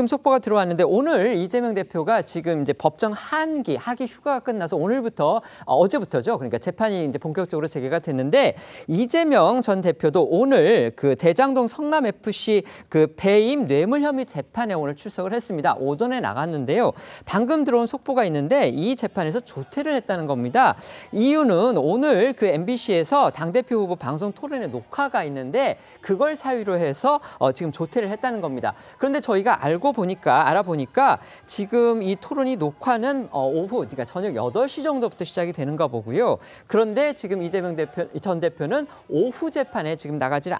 지금 속보가 들어왔는데 오늘 이재명 대표가 지금 이제 법정 하기 휴가가 끝나서 오늘부터 어제부터죠. 그러니까 재판이 이제 본격적으로 재개가 됐는데 이재명 전 대표도 오늘 그 대장동 성남 FC 그 배임 뇌물 혐의 재판에 오늘 출석을 했습니다. 오전에 나갔는데요. 방금 들어온 속보가 있는데 이 재판에서 조퇴를 했다는 겁니다. 이유는 오늘 그 MBC에서 당대표 후보 방송 토론회 녹화가 있는데 그걸 사유로 해서 지금 조퇴를 했다는 겁니다. 그런데 저희가 알아보니까 지금 이 토론이 녹화는 오후, 그러니까 저녁 8시 정도부터 시작이 되는가 보고요. 그런데 지금 이재명 전 대표는 오후 재판에 지금 나가지를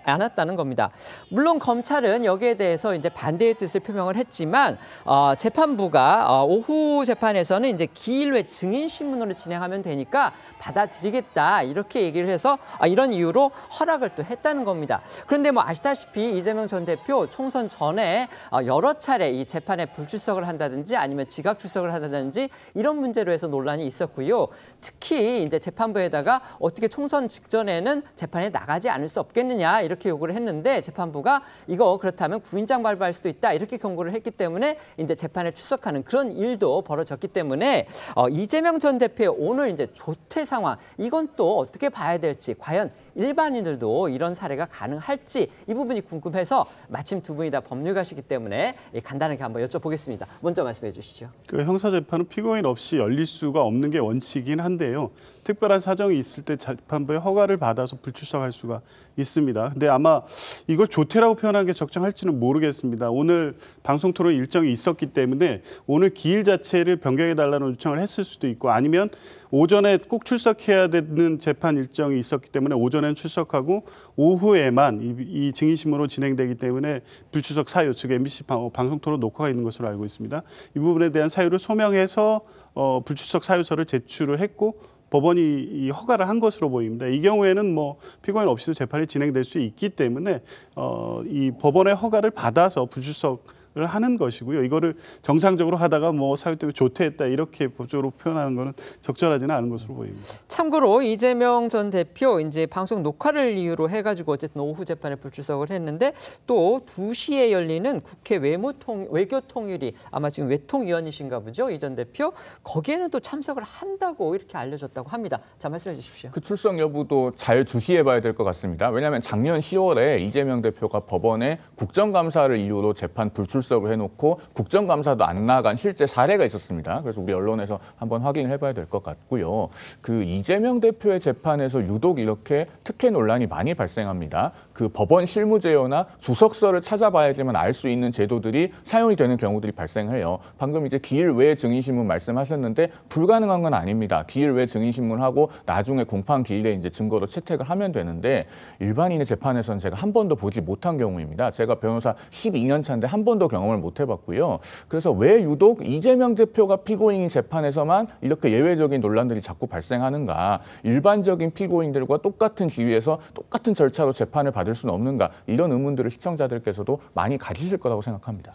않았다는 겁니다. 물론 검찰은 여기에 대해서 이제 반대의 뜻을 표명을 했지만 재판부가 오후 재판에서는 이제 기일 외 증인 신문으로 진행하면 되니까 받아들이겠다 이렇게 얘기를 해서 이런 이유로 허락을 또 했다는 겁니다. 그런데 뭐 아시다시피 이재명 전 대표 총선 전에 여러 차례 이 재판에 불출석을 한다든지 아니면 지각 출석을 한다든지 이런 문제로 해서 논란이 있었고요. 특히 이제 재판부에다가 어떻게 총선 직전에는 재판에 나가지 않을 수 없겠느냐 이렇게 요구를 했는데 재판부가 이거 그렇다면 구인장 발부할 수도 있다 이렇게 경고를 했기 때문에 이제 재판에 출석하는 그런 일도 벌어졌기 때문에 이재명 전 대표의 오늘 이제 조퇴 상황 이건 또 어떻게 봐야 될지 과연 일반인들도 이런 사례가 가능할지 이 부분이 궁금해서 마침 두 분이 다 법률가시기 때문에 간단하게 한번 여쭤보겠습니다. 먼저 말씀해 주시죠. 그 형사재판은 피고인 없이 열릴 수가 없는 게 원칙이긴 한데요. 특별한 사정이 있을 때 재판부의 허가를 받아서 불출석할 수가 있습니다. 근데 아마 이걸 조퇴라고 표현하는 게 적정할지는 모르겠습니다. 오늘 방송 토론 일정이 있었기 때문에 오늘 기일 자체를 변경해달라는 요청을 했을 수도 있고 아니면 오전에 꼭 출석해야 되는 재판 일정이 있었기 때문에 오전엔 출석하고 오후에만 이 증인신문으로 진행되기 때문에 불출석 사유, 즉 MBC 방송 토론 녹화가 있는 것으로 알고 있습니다. 이 부분에 대한 사유를 소명해서 불출석 사유서를 제출을 했고 법원이 이 허가를 한 것으로 보입니다. 이 경우에는 뭐 피고인 없이도 재판이 진행될 수 있기 때문에 이 법원의 허가를 받아서 불출석을 하는 것이고요. 이거를 정상적으로 하다가 뭐 사유 때문에 조퇴했다 이렇게 법적으로 표현하는 것은 적절하지는 않은 것으로 보입니다. 참고로 이재명 전 대표 이제 방송 녹화를 이유로 해가지고 어쨌든 오후 재판에 불출석을 했는데 또 2시에 열리는 국회 외교통일위 아마 지금 외통위원이신가 보죠. 이 전 대표 거기에는 또 참석을 한다고 이렇게 알려졌다고 합니다. 자 말씀해 주십시오. 그 출석 여부도 잘 주시해봐야 될 것 같습니다. 왜냐하면 작년 10월에 이재명 대표가 법원에 국정감사를 이유로 재판 불출석을 해놓고 국정감사도 안 나간 실제 사례가 있었습니다. 그래서 우리 언론에서 한번 확인을 해봐야 될 것 같고요. 그 이재명 대표의 재판에서 유독 이렇게 특혜 논란이 많이 발생합니다. 그 법원 실무제어나 주석서를 찾아봐야지만 알 수 있는 제도들이 사용이 되는 경우들이 발생해요. 방금 이제 기일 외 증인신문 말씀하셨는데 불가능한 건 아닙니다. 기일 외 증인신문하고 나중에 공판 기일에 이제 증거로 채택을 하면 되는데 일반인의 재판에서는 제가 한 번도 보지 못한 경우입니다. 제가 변호사 12년 차인데 한 번도 경험을 못 해봤고요. 그래서 왜 유독 이재명 대표가 피고인인 재판에서만 이렇게 예외적인 논란들이 자꾸 발생하는가? 일반적인 피고인들과 똑같은 지위에서 똑같은 절차로 재판을 받을 수는 없는가? 이런 의문들을 시청자들께서도 많이 가지실 거라고 생각합니다.